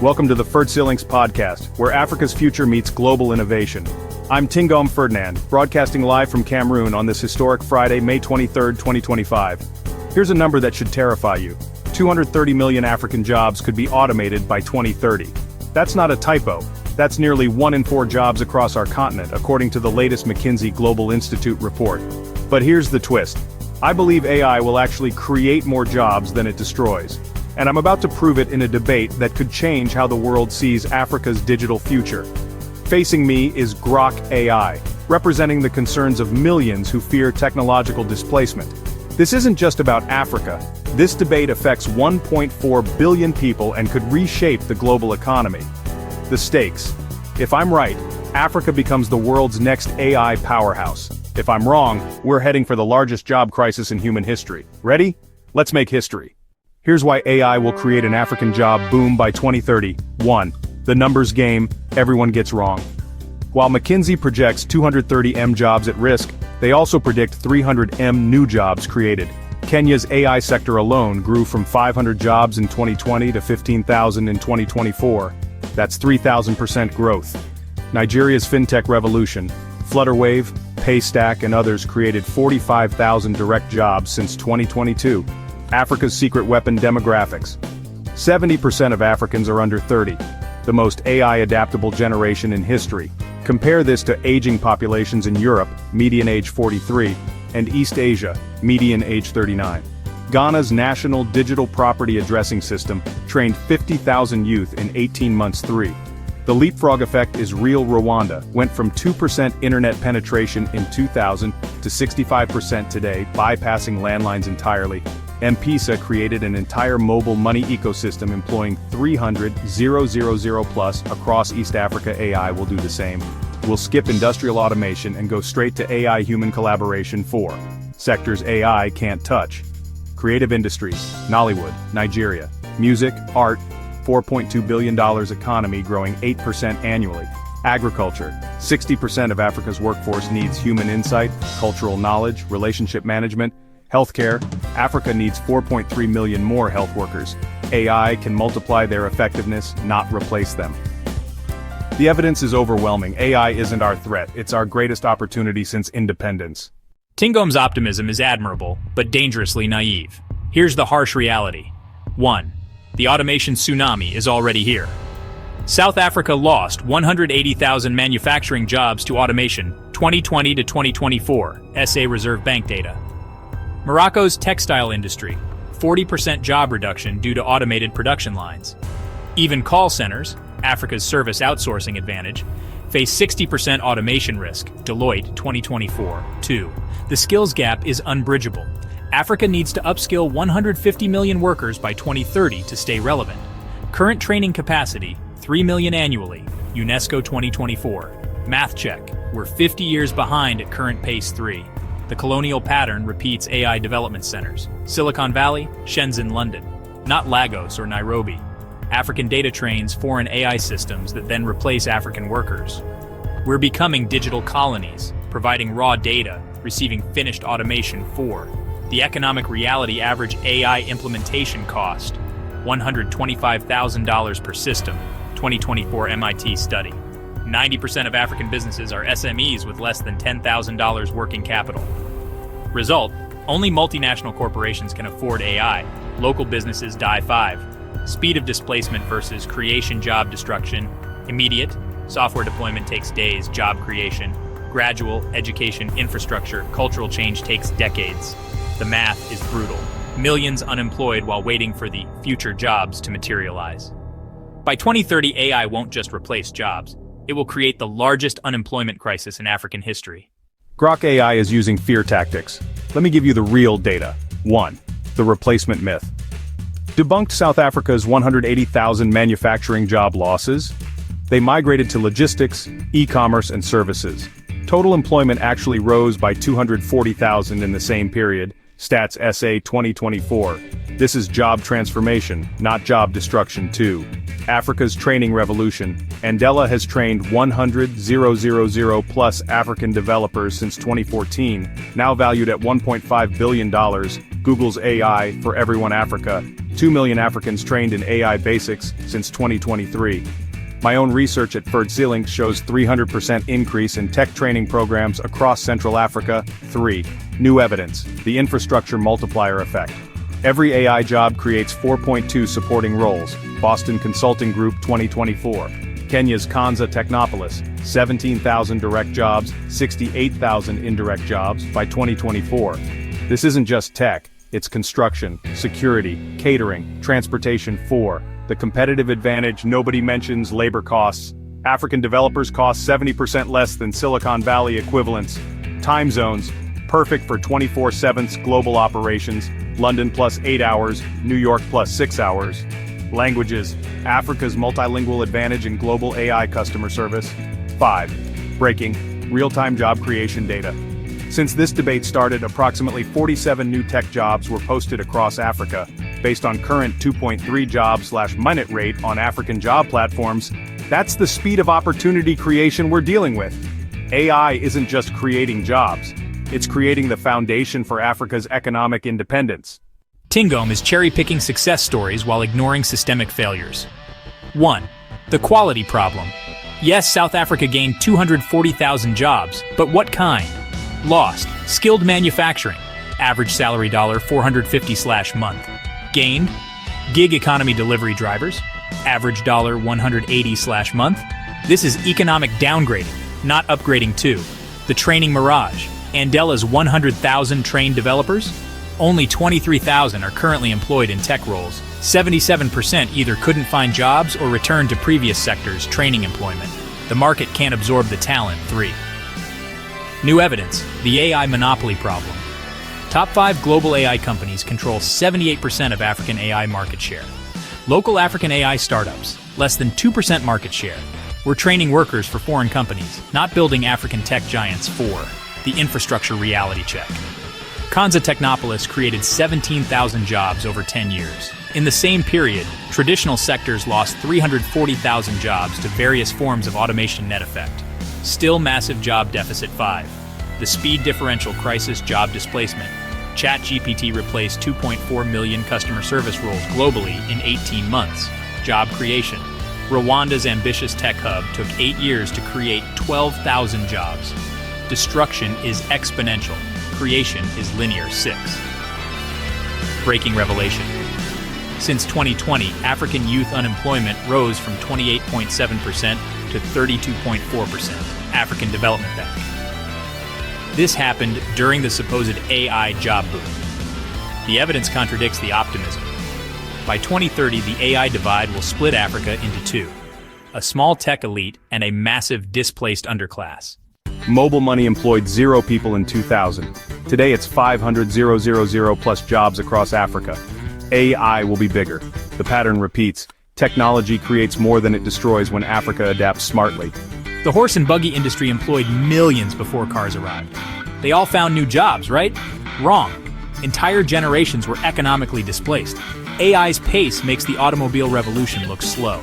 Welcome to the Ferdinand podcast, where Africa's future meets global innovation. I'm Tingom Ferdinand, broadcasting live from Cameroon on this historic Friday, May 23, 2025. Here's a number that should terrify you. 230 million African jobs could be automated by 2030. That's not a typo. That's nearly 1 in 4 jobs across our continent, according to the latest McKinsey Global Institute report. But here's the twist. I believe AI will actually create more jobs than it destroys. And I'm about to prove it in a debate that could change how the world sees Africa's digital future. Facing me is Grok AI, representing the concerns of millions who fear technological displacement. This isn't just about Africa. This debate affects 1.4 billion people and could reshape the global economy. The stakes. If I'm right, Africa becomes the world's next AI powerhouse. If I'm wrong, we're heading for the largest job crisis in human history. Ready? Let's make history. Here's why AI will create an African job boom by 2030. 1. The numbers game, everyone gets wrong. While McKinsey projects 230 M jobs at risk, they also predict 300 M new jobs created. Kenya's AI sector alone grew from 500 jobs in 2020 to 15,000 in 2024. That's 3,000% growth. Nigeria's fintech revolution, Flutterwave, Paystack and others created 45,000 direct jobs since 2022. Africa's secret weapon demographics. 70% of Africans are under 30, the most AI-adaptable generation in history. Compare this to aging populations in Europe, median age 43, and East Asia, median age 39. Ghana's national digital property addressing system trained 50,000 youth in 18 months. 3. The leapfrog effect is real. Rwanda went from 2% internet penetration in 2000 to 65% today, bypassing landlines entirely. M-Pesa created an entire mobile money ecosystem employing 300,000 plus across East Africa. AI will do the same. We'll skip industrial automation and go straight to AI-human collaboration. 4. Sectors AI can't touch. Creative industries, Nollywood, Nigeria. Music, art, $4.2 billion economy growing 8% annually. Agriculture, 60% of Africa's workforce needs human insight, cultural knowledge, relationship management. Healthcare, Africa needs 4.3 million more health workers. AI can multiply their effectiveness, not replace them. The evidence is overwhelming. AI isn't our threat, it's our greatest opportunity since independence. Tingom's optimism is admirable, but dangerously naive. Here's the harsh reality. 1. The automation tsunami is already here. South Africa lost 180,000 manufacturing jobs to automation, 2020 to 2024, SA Reserve Bank data. Morocco's textile industry, 40% job reduction due to automated production lines. Even call centers, Africa's service outsourcing advantage, face 60% automation risk, Deloitte 2024. 2. The skills gap is unbridgeable. Africa needs to upskill 150 million workers by 2030 to stay relevant. Current training capacity, 3 million annually, UNESCO 2024. Math check, we're 50 years behind at current pace. 3. The colonial pattern repeats. AI development centers. Silicon Valley, Shenzhen, London. Not Lagos or Nairobi. African data trains foreign AI systems that then replace African workers. We're becoming digital colonies, providing raw data, receiving finished automation. 4. The economic reality average AI implementation cost, $125,000 per system, 2024 MIT study. 90% of African businesses are SMEs with less than $10,000 working capital. Result, only multinational corporations can afford AI. Local businesses die. 5. Speed of displacement versus creation. Job destruction, immediate. Software deployment takes days. Job creation, gradual. Education, infrastructure, cultural change takes decades. The math is brutal. Millions unemployed while waiting for the future jobs to materialize. By 2030, AI won't just replace jobs. It will create the largest unemployment crisis in African history. Grok AI is using fear tactics. Let me give you the real data. 1. The replacement myth. Debunked South Africa's 180,000 manufacturing job losses. They migrated to logistics, e-commerce and services. Total employment actually rose by 240,000 in the same period. Stats SA 2024. This is job transformation, not job destruction. 2. Africa's training revolution. Andela has trained 100,000 plus African developers since 2014, now valued at $1.5 billion. Google's AI for Everyone Africa, 2 million Africans trained in AI basics since 2023. My own research at Ferdinand shows 300% increase in tech training programs across Central Africa. 3. New evidence, the infrastructure multiplier effect. Every AI job creates 4.2 supporting roles, Boston Consulting Group 2024. Kenya's Kanza Technopolis, 17,000 direct jobs, 68,000 indirect jobs by 2024. This isn't just tech, it's construction, security, catering, transportation. 4. The competitive advantage nobody mentions: labor costs. African developers cost 70% less than Silicon Valley equivalents. Time zones, perfect for 24/7 global operations, London plus 8 hours, New York plus 6 hours. Languages, Africa's multilingual advantage in global AI customer service. 5. Breaking, real-time job creation data. Since this debate started, approximately 47 new tech jobs were posted across Africa, based on current 2.3 jobs/minute rate on African job platforms. That's the speed of opportunity creation we're dealing with. AI isn't just creating jobs, it's creating the foundation for Africa's economic independence. Tingom is cherry-picking success stories while ignoring systemic failures. 1. The quality problem. Yes, South Africa gained 240,000 jobs, but what kind? Lost, skilled manufacturing, average salary $450/month. Gained, gig economy delivery drivers, average $180/month. This is economic downgrading, not upgrading too. The training mirage. Andela's 100,000 trained developers? Only 23,000 are currently employed in tech roles. 77% either couldn't find jobs or returned to previous sectors' training employment. The market can't absorb the talent. 3. New evidence, the AI monopoly problem. Top 5 global AI companies control 78% of African AI market share. Local African AI startups, less than 2% market share. We're training workers for foreign companies, not building African tech giants. 4. The infrastructure reality check. Kanza Technopolis created 17,000 jobs over 10 years. In the same period, traditional sectors lost 340,000 jobs to various forms of automation net effect. Still massive job deficit. 5. The speed differential crisis. Job displacement. ChatGPT replaced 2.4 million customer service roles globally in 18 months. Job creation. Rwanda's ambitious tech hub took 8 years to create 12,000 jobs. Destruction is exponential. Creation is linear. 6. Breaking revelation. Since 2020, African youth unemployment rose from 28.7% to 32.4%. African Development Bank. This happened during the supposed AI job boom. The evidence contradicts the optimism. By 2030, the AI divide will split Africa into two: a small tech elite and a massive displaced underclass. Mobile money employed 0 people in 2000. Today it's 500,000 plus jobs across Africa. AI will be bigger. The pattern repeats. Technology creates more than it destroys when Africa adapts smartly. The horse and buggy industry employed millions before cars arrived. They all found new jobs, right? Wrong. Entire generations were economically displaced. AI's pace makes the automobile revolution look slow.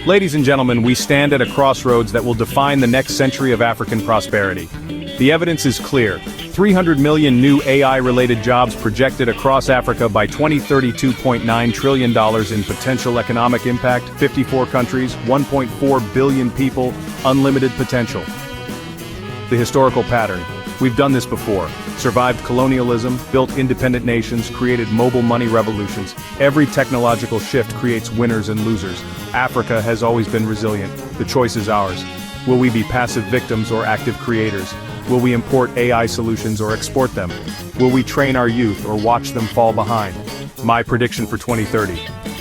Ladies and gentlemen, we stand at a crossroads that will define the next century of African prosperity. The evidence is clear. 300 million new AI-related jobs projected across Africa by 2030. $2.9 trillion in potential economic impact, 54 countries, 1.4 billion people, unlimited potential. The historical pattern. We've done this before. Survived colonialism, built independent nations, created mobile money revolutions. Every technological shift creates winners and losers. Africa has always been resilient. The choice is ours. Will we be passive victims or active creators? Will we import AI solutions or export them? Will we train our youth or watch them fall behind? My prediction for 2030.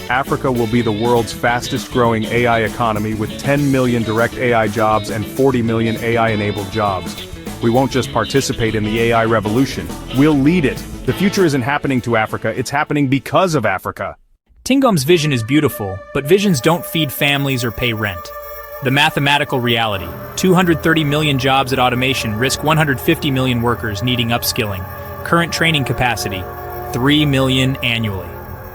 Africa will be the world's fastest growing AI economy with 10 million direct AI jobs and 40 million AI-enabled jobs. We won't just participate in the AI revolution, we'll lead it. The future isn't happening to Africa, it's happening because of Africa. Tingom's vision is beautiful, but visions don't feed families or pay rent. The mathematical reality: 230 million jobs at automation risk 150 million workers needing upskilling. Current training capacity: 3 million annually.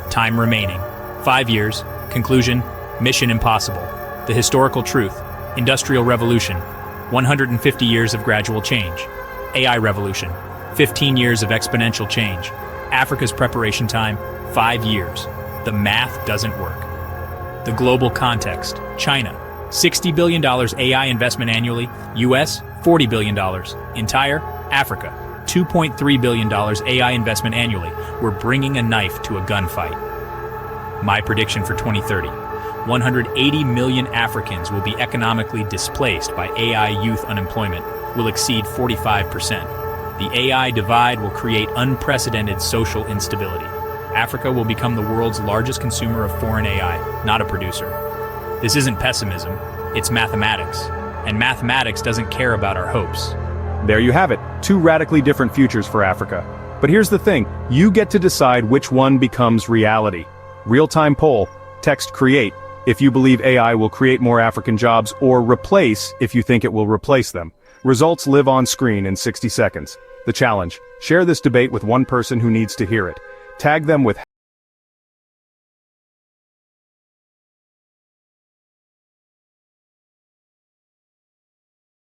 Time remaining: 5 years. Conclusion: mission impossible. The historical truth: Industrial Revolution, 150 years of gradual change. AI Revolution, 15 years of exponential change. Africa's preparation time, 5 years. The math doesn't work. The global context. China, $60 billion AI investment annually. US, $40 billion. Entire Africa, $2.3 billion AI investment annually. We're bringing a knife to a gunfight. My prediction for 2030. 180 million Africans will be economically displaced by AI. Youth unemployment will exceed 45%. The AI divide will create unprecedented social instability. Africa will become the world's largest consumer of foreign AI, not a producer. This isn't pessimism, it's mathematics. And mathematics doesn't care about our hopes. There you have it, 2 radically different futures for Africa. But here's the thing, you get to decide which one becomes reality. Real-time poll, text create, if you believe AI will create more African jobs, or replace if you think it will replace them. Results live on screen in 60 seconds. The challenge, share this debate with one person who needs to hear it. Tag them with